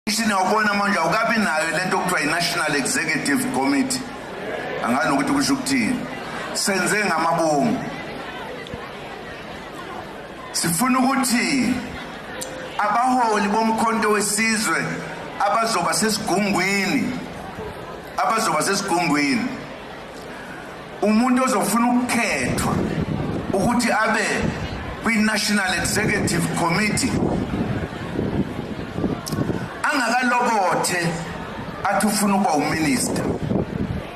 Sinawubona manje awukabi nayo lento okuthiwa i-National Executive Committee. Angani ukuthi kusho ukuthini. Senze ngamabomu. Sifuna ukuthi abaholi bomkhonto wesizwe abazoba sesigungwini umuntu ozofuna ukukhethwa ukuthi abe kwi-National Executive Committee angakalokothe athi ufuna ukuba uminister.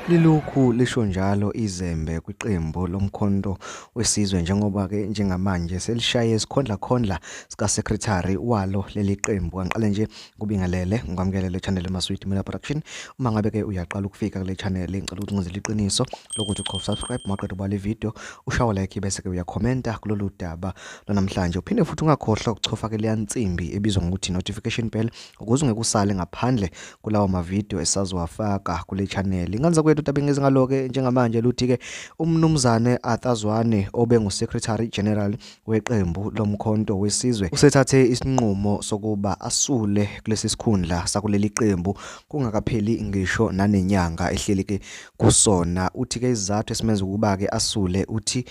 Lilokhu lisho njalo izembe kwiqembu lomkhonto wesizwe njengoba ke njengamanje selishaye isikhondla sika secretary walo leli qembu. Angiqale nje kubingelele ngikwamukele le channel eMaswiti Media Production. Uma ngabe ke uyaqala ukufika kule channel ngicela ukuthi ngizele iqiniso lokuthi subscribe maqedwe bale video ushawa like bese ke uyakhomenta kulolu daba namhlanje. Uphinde futhi ungakhohlwa ukuchofa ke le nsimbi ebizwa ngokuthi notification bell ukuze ungekusale ngaphandle kulawo ma video esazowafaka kule channel. Nganza utabengeza ngaloke njengamanje luthi ke umnumzane Athazwane obengu secretary general weqembu lomkhonto wesizwe usethathe isinqumo sokuba asule kulesi sikhundla sakuleli qembu kungakapheli ngisho nanenyanga ehleli ke kusona. Uthi ke izathu esimenza ukuba ke asule uthi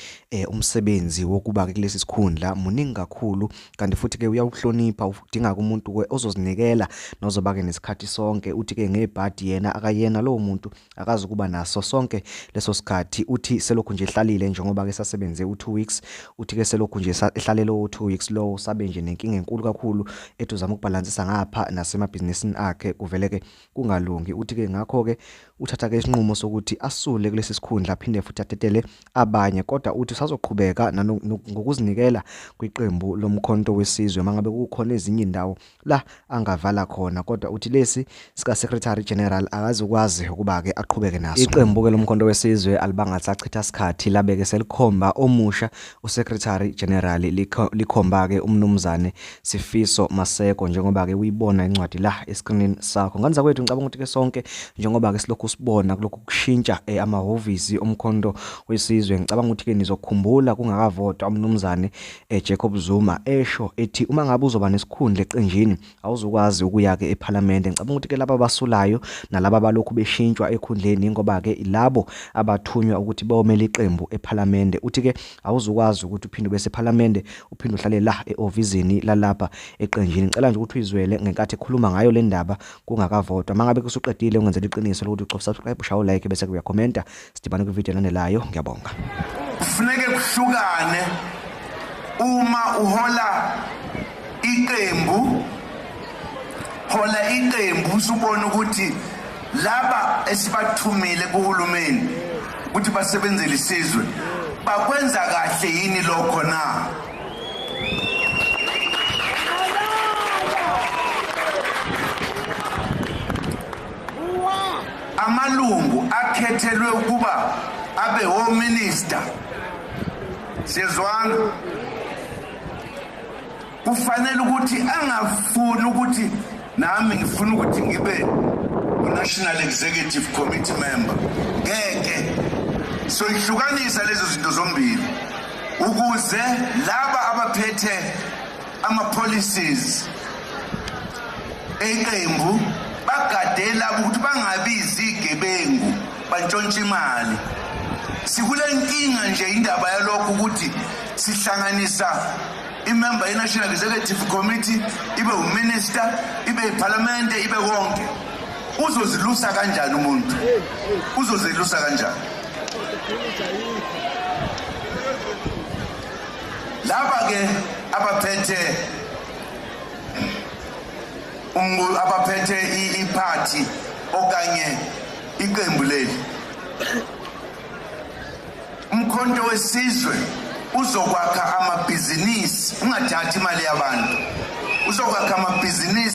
umsebenzi wokuba ke kulesi sikhundla muningi kakhulu kanti futhi ke uyawuhlonipha udinga umuntu ke ozozinikela nozoba ke nesikhathi sonke. Uthi ke ngebhadi yena akayena lo muntu akazi kuba naso sonke leso sikhathi. Uthi selokhu nje ehlalile njengoba ke sasebenze u2 weeks. Uthi ke selokhu nje ehlalele u2 weeks lo sabe nje nenkinga enkulu kakhulu ethi uzama ukubalansisa ngapha nasemabhizinisini akhe kuvele ke kungalungi. Uthi ke ngakho ke uthatha ke isinqumo sokuthi asule kulesi sikhundla aphinde futhi athetele abanye kodwa uthi sazoqhubeka ngokuzinikela kwiqembu lomkhonto wesizwe mangabe kukhona ezinye indawo la angavala khona kodwa uthi lesi sika secretary general akazukwazi ukuba ke aqhubeke naso. Iqembu ke lomkhonto wesizwe alibangathi achitha isikhathi labeke selikhomba omusha usecretary general likhomba ke umnumzane Sifiso Maseko njengoba ke uyibona incwadi la escreenini sakho. Nganza kwethu ngicabanga ukuthi ke sonke njengoba ke silokhu sibona kulokhu kushintsha amahhovisi omkhonto wesizwe ngicabanga ukuthi ke nizokukhumbula kungakavotwa umnumzane Jacob Zuma esho ethi uma ngabe uzoba nesikhundla eqenjini awuzukwazi ukuya ke eParliament. Ngicabanga ukuthi ke laba basulayo nalaba balokhu beshintshwa ekhundleni ngoba ke ilabo abathunywa ukuthi bawomela iqembu eParliament. Uthi ke awuzukwazi ukuthi uphinde bese eParliament uphinde uhlale la eofisini lalapha eqenjini. Ngicela nje ukuthi uyizwele ngenkathi ekhuluma ngayo le ndaba kungakavotwa. Mangabe kusuqedile ungenzela iqiniso lokuthi subscribe ushawo like bese uyakhomenta sidibane ku video landelayo. Ngiyabonga. Kufuneke kuhlukane uma uhola iqembu usubona ukuthi laba esibathumile kuhulumeni ukuthi basebenzele isizwe bakwenza kahle yini lokho na. Amalungu akhethelwe ukuba abe home minister sezwana kufanele ukuthi angafuni ukuthi nami ngifuna ukuthi ngibe National Executive Committee member. Ngeke so ihlukanisa lezo zinto zombili ukuze laba abaphethe ama policies eqembu bagadela ukuthi bangabizi igebengu bantshontsha imali. Sikule nkinga nje indaba yalokho ukuthi sihlanganisa imember ye-National Executive Committee ibe uminister ibe iParliament ibe wonke. Uzozilusa kanjani umuntu? Uzozilusa kanjani? Laba ke abaphethe iparty okanye iqembu leli umkhonto wesizwe uzokwakha amabhizinisi ungathathi imali yabantu uzokwakha amabhizinisi